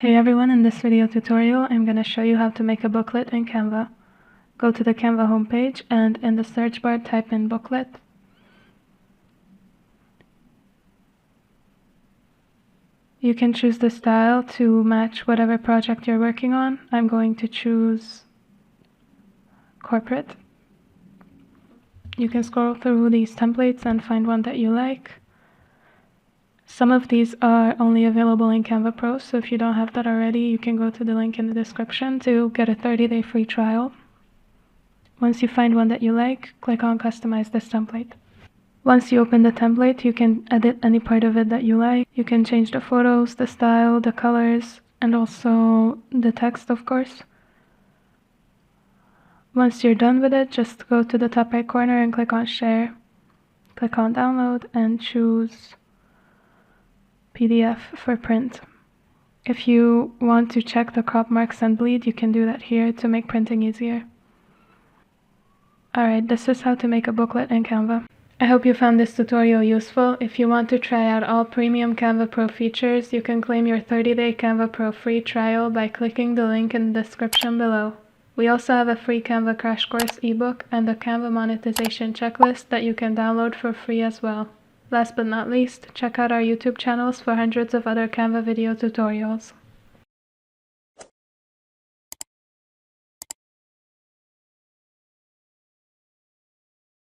Hey everyone, in this video tutorial I'm going to show you how to make a booklet in Canva. Go to the Canva homepage and in the search bar type in booklet. You can choose the style to match whatever project you're working on. I'm going to choose corporate. You can scroll through these templates and find one that you like. Some of these are only available in Canva Pro, so if you don't have that already, you can go to the link in the description to get a 30-day free trial. Once you find one that you like, click on Customize this template. Once you open the template, you can edit any part of it that you like. You can change the photos, the style, the colors, and also the text, of course. Once you're done with it, just go to the top right corner and click on Share. Click on Download and choose PDF for print. If you want to check the crop marks and bleed, you can do that here to make printing easier. Alright, this is how to make a booklet in Canva. I hope you found this tutorial useful. If you want to try out all premium Canva Pro features, you can claim your 30-day Canva Pro free trial by clicking the link in the description below. We also have a free Canva crash course ebook and a Canva monetization checklist that you can download for free as well. Last but not least, check out our YouTube channels for hundreds of other Canva video tutorials.